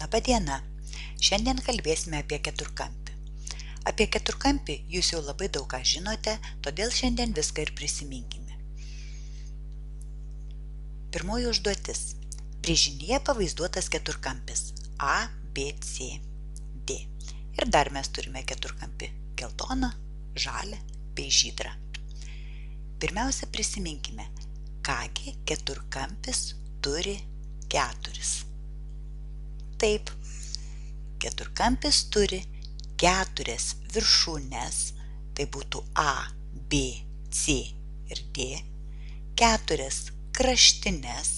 Labą dieną. Šiandien kalbėsime apie keturkampį. Apie keturkampį jūs jau labai daug ką žinote, todėl šiandien viską ir prisiminkime. Pirmoji užduotis. Brėžinyje pavaizduotas keturkampis A, B, C, D. Ir dar mes turime keturkampį geltoną, žalią bei žydrą. Pirmiausia, prisiminkime, kągi keturkampis turi keturis. Taip, keturkampis turi keturias viršūnes, tai būtų A, B, C ir D, keturias kraštines,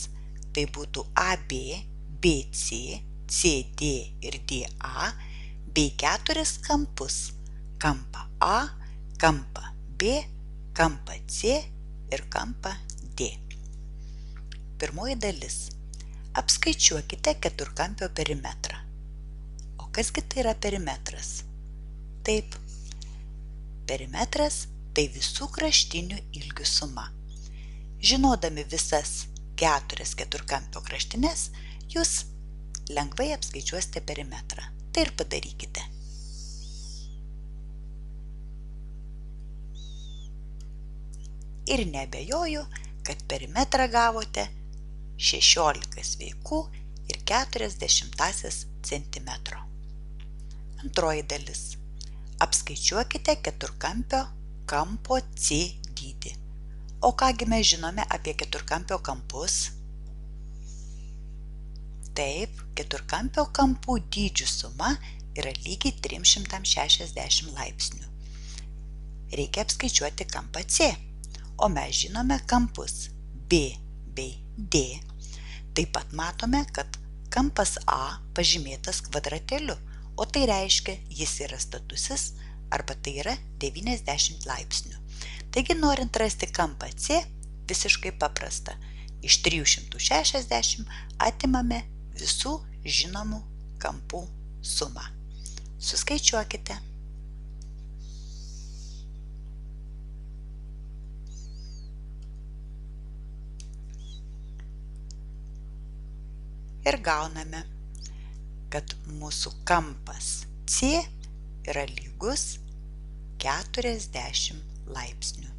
tai būtų AB, BC, CD ir DA, bei keturis kampus, kampą A, kampą B, kampą C ir kampą D. Pirmoji dalis. Apskaičiuokite keturkampio perimetrą. O kasgi tai yra perimetras? Taip, perimetras tai visų kraštinių ilgių suma. Žinodami visas keturias keturkampio kraštines, jūs lengvai apskaičiuosite perimetrą. Tai ir padarykite. Ir neabejoju, kad perimetrą gavote 16 sveikų ir 40 centimetro. Antroji dalis. Apskaičiuokite keturkampio kampo C dydį. O kągi mes žinome apie keturkampio kampus? Taip, keturkampio kampų dydžių suma yra lygiai 360 laipsnių. Reikia apskaičiuoti kampą C, o mes žinome kampus B bei D. Taip pat matome, kad kampas A pažymėtas kvadratėliu, o tai reiškia, jis yra statusis arba tai yra 90 laipsnių. Taigi, norint rasti kampą C, visiškai paprasta. Iš 360 atimame visų žinomų kampų sumą. Suskaičiuokite. Ir gauname, kad mūsų kampas C yra lygus 40 laipsnių.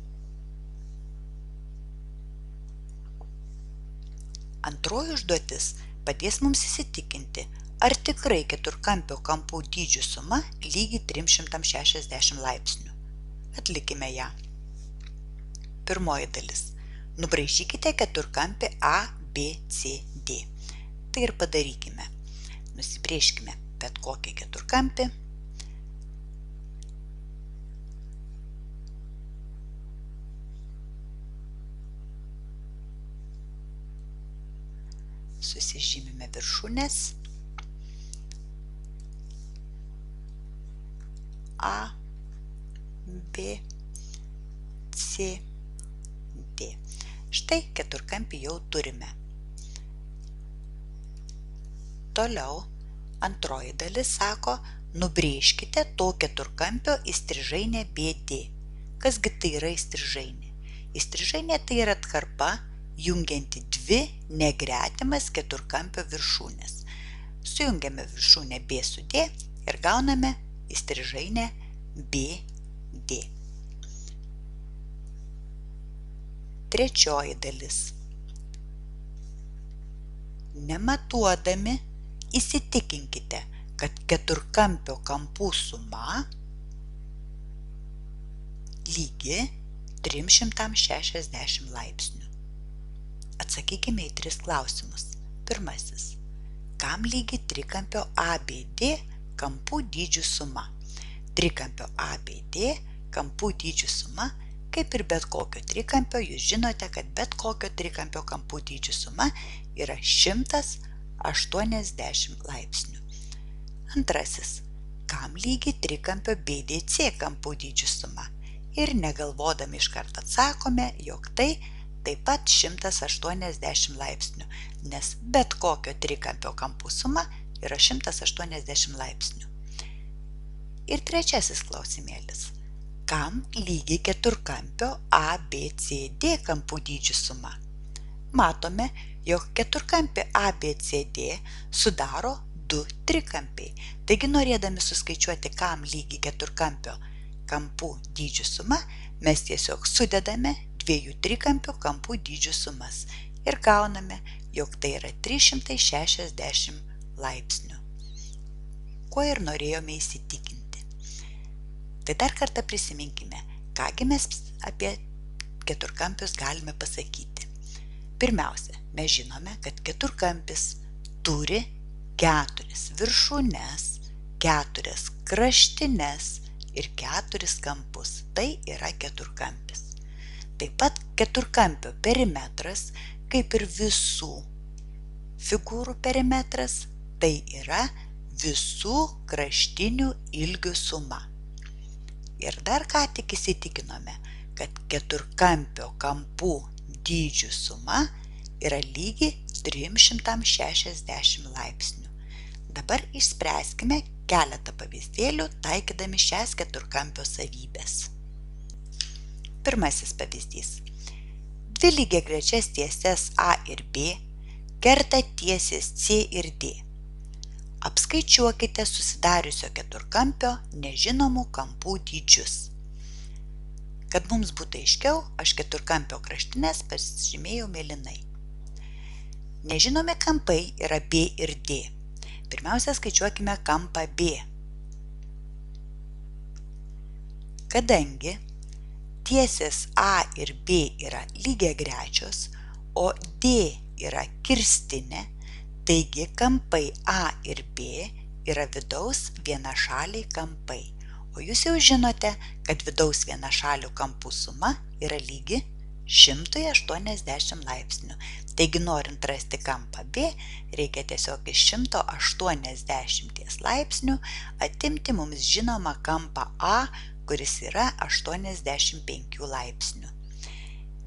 Antroji užduotis padės mums įsitikinti, ar tikrai keturkampio kampų dydžių suma lygi 360 laipsnių. Atlikime ją. Pirmoji dalis. Nubraižykite keturkampį A, B, C, D. Tai ir padarykime. Nusibrėžkime bet kokį keturkampį. Susižymime viršūnes A, B, C, D. Štai keturkampį jau turime. Toliau antroji dalis sako, nubrėžkite to keturkampio įstrižainę BD. Kasgi tai yra įstrižainė? Įstrižainė tai yra atkarpa, jungianti dvi negretimas keturkampio viršūnės. Sujungiame viršūnę B su D ir gauname įstrižainę BD. Trečioji dalis. Nematuodami įsitikinkite, kad keturkampio kampų suma lygi 360 laipsnių. Atsakykime į 3 klausimus. Pirmasis. Kam lygi trikampio ABD kampų dydžių suma? Trikampio ABD kampų dydžių suma, kaip ir bet kokio trikampio, jūs žinote, kad bet kokio trikampio kampų dydžių suma yra 180 laipsnių. Antrasis. Kam lygi trikampio BDC kampų dydžių suma? Ir negalvodami iškart atsakome, jog tai taip pat 180 laipsnių, nes bet kokio trikampio kampų suma yra 180 laipsnių. Ir trečiasis klausimėlis. Kam lygi keturkampio ABCD kampų dydžių suma? Matome, jog keturkampį ABCD sudaro du trikampiai. Taigi, norėdami suskaičiuoti, kam lygi keturkampio kampų dydžių suma, mes tiesiog sudedame dviejų trikampių kampų dydžių sumas ir gauname, jog tai yra 360 laipsnių. Kuo ir norėjome įsitikinti. Tai dar kartą prisiminkime, kągi mes apie keturkampius galime pasakyti. Pirmiausia, mes žinome, kad keturkampis turi 4 viršūnes, 4 kraštines ir 4 kampus. Tai yra keturkampis. Taip pat keturkampio perimetras, kaip ir visų figūrų perimetras, tai yra visų kraštinių ilgių suma. Ir dar ką tik įsitikinome, kad keturkampio kampų dydžių suma yra lygi 360 laipsnių. Dabar išspręskime keletą pavyzdėlių, taikydami šias keturkampio savybės. Pirmasis pavyzdys. Dvi lygiagrečias tieses A ir B kerta tiesės C ir D. Apskaičiuokite susidariusio keturkampio nežinomų kampų dydžius. Kad mums būtų aiškiau, aš keturkampio kraštines pasižymėjau mėlynai. Nežinomi kampai yra B ir D. Pirmiausia, skaičiuokime kampą B. Kadangi tiesės A ir B yra lygiagrečios, o D yra kirstinė, taigi kampai A ir B yra vidaus vienašaliai kampai. O jūs jau žinote, kad vidaus vienašalių kampų suma yra lygi 180 laipsnių. Taigi, norint rasti kampą B, reikia tiesiog iš 180 laipsnių atimti mums žinomą kampą A, kuris yra 85 laipsnių.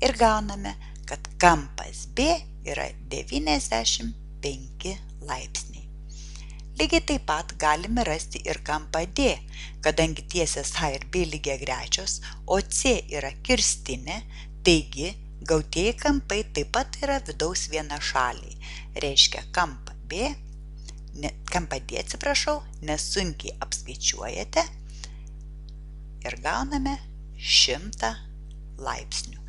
Ir gauname, kad kampas B yra 95 laipsniai. Lygiai taip pat galime rasti ir kampą D, kadangi tiesės A ir B lygiagrečios, o C yra kirstinė, taigi gautieji kampai taip pat yra vidaus vienašaliai. Reiškia, kampą D, nesunkiai apskaičiuojate ir gauname 100 laipsnių.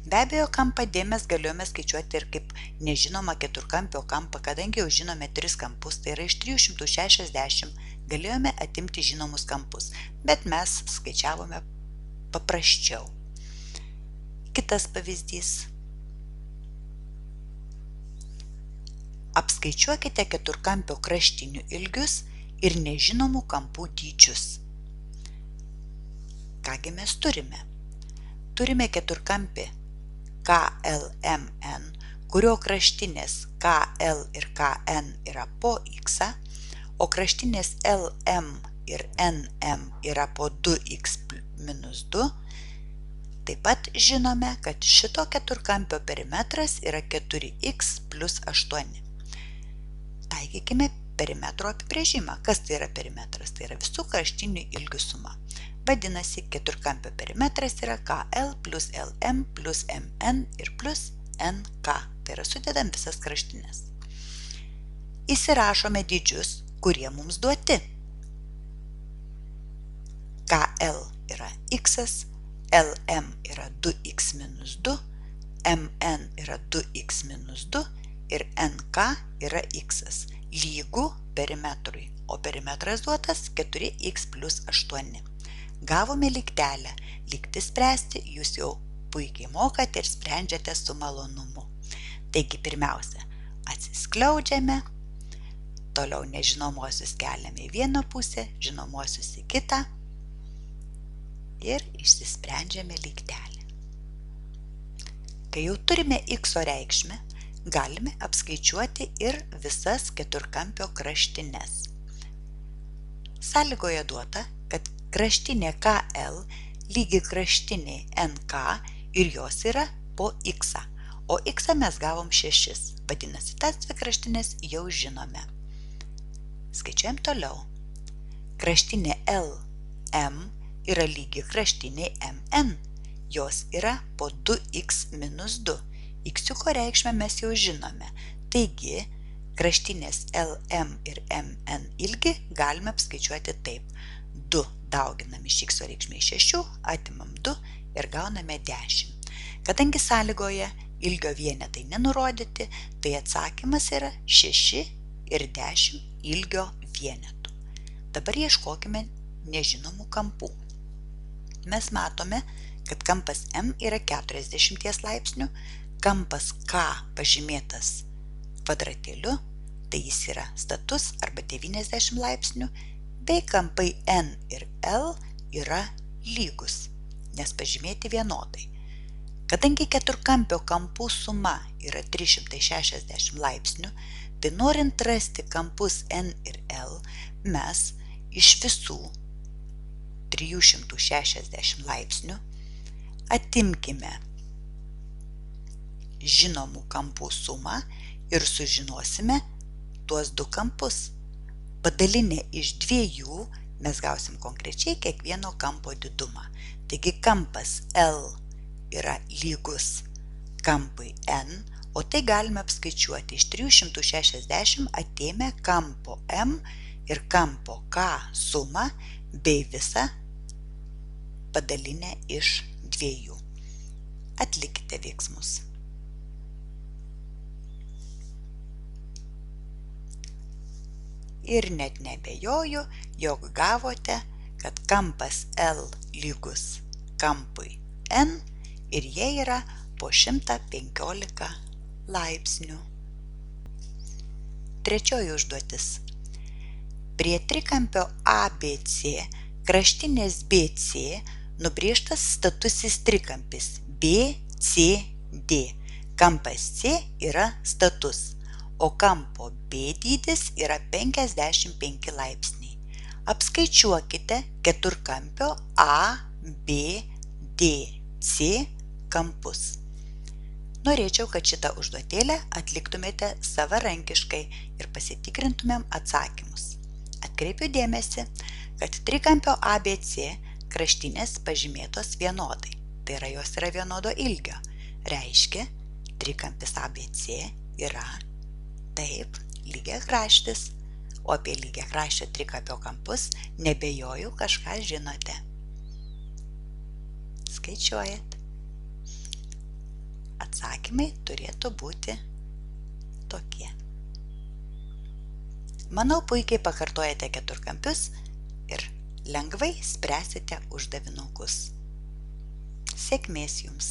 Be abejo, kampą D mes galėjome skaičiuoti ir kaip nežinomą keturkampio kampą, kadangi jau žinome 3 kampus, tai yra iš 360 galėjome atimti žinomus kampus, bet mes skaičiavome paprasčiau. Kitas pavyzdys. Apskaičiuokite keturkampio kraštinių ilgius ir nežinomų kampų dydžius. Kągi mes turime? Turime keturkampį KLMN, kurio kraštinės KL ir KN yra po X, o kraštinės LM ir NM yra po 2X minus 2. Taip pat žinome, kad šito keturkampio perimetras yra 4X plus 8. Taikykime perimetro apibrėžimą. Kas tai yra perimetras? Tai yra visų kraštinių ilgių suma. Vadinasi, keturkampio perimetras yra KL plus LM plus MN ir plus NK. Tai yra sudedam visas kraštines. Įsirašome dydžius, kurie mums duoti. KL yra X, LM yra 2X minus 2, MN yra 2X minus 2 ir NK yra X, lygų perimetrui, o perimetras duotas 4X plus 8. Gavome lygtelę. Lygtį spręsti jūs jau puikiai mokate ir sprendžiate su malonumu. Taigi, pirmiausia, atsiskleudžiame, toliau nežinomosius keliame į vieną pusę, žinomosius į kitą ir išsisprendžiame lygtelę. Kai jau turime X reikšmę, galime apskaičiuoti ir visas keturkampio kraštines. Sąlygoje duota, kad kraštinė KL lygi kraštinė NK ir jos yra po X, o X mes gavom 6, vadinasi, tas dvi kraštinės jau žinome. Skaičiuojam toliau. Kraštinė LM yra lygi kraštinė MN, jos yra po 2X minus 2. X-iuko reikšmę mes jau žinome, taigi Kraštinės LM ir MN ilgį galime apskaičiuoti taip. 2 dauginam iš x reikšmė 6, atimam 2 ir gauname 10. Kadangi sąlygoje ilgio vienetai nenurodyti, tai atsakymas yra 6 ir 10 ilgio vienetų. Dabar ieškokime nežinomų kampų. Mes matome, kad kampas M yra 40 laipsnių, kampas K pažymėtas kvadratėliu, tai jis yra status arba 90 laipsnių, bei kampai N ir L yra lygus, nes pažymėti vienodai. Kadangi keturkampio kampų suma yra 360 laipsnių, tai norint rasti kampus N ir L, mes iš visų 360 laipsnių atimkime žinomų kampų sumą ir sužinosime tuos du kampus. Padalinę iš 2 mes gausim konkrečiai kiekvieno kampo didumą. Taigi kampas L yra lygus kampui N, o tai galime apskaičiuoti iš 360 atėmę kampo M ir kampo K sumą bei visą padalinę iš 2. Atlikite veiksmus. Ir net neabejoju, jog gavote, kad kampas L lygus kampui N ir jie yra po 115 laipsnių. Trečioji užduotis. Prie trikampio ABC kraštinės BC nubrėžtas statusis trikampis BCD. Kampas C yra status, o kampo B dydis yra 55 laipsniai. Apskaičiuokite keturkampio ABDC kampus. Norėčiau, kad šitą užduotėlę atliktumėte savarankiškai ir pasitikrintumėm atsakymus. Atkreipiu dėmesį, kad trikampio ABC kraštinės pažymėtos vienodai, tai yra jos yra vienodo ilgio. Reiškia, trikampis ABC yra taip lygiakraštis, o apie lygiakraščio trikampio kampus nebejoju kažką žinote. Skaičiuojat. Atsakymai turėtų būti tokie. Manau, puikiai pakartojate keturkampius ir lengvai spręsite uždavinukus. Sėkmės jums!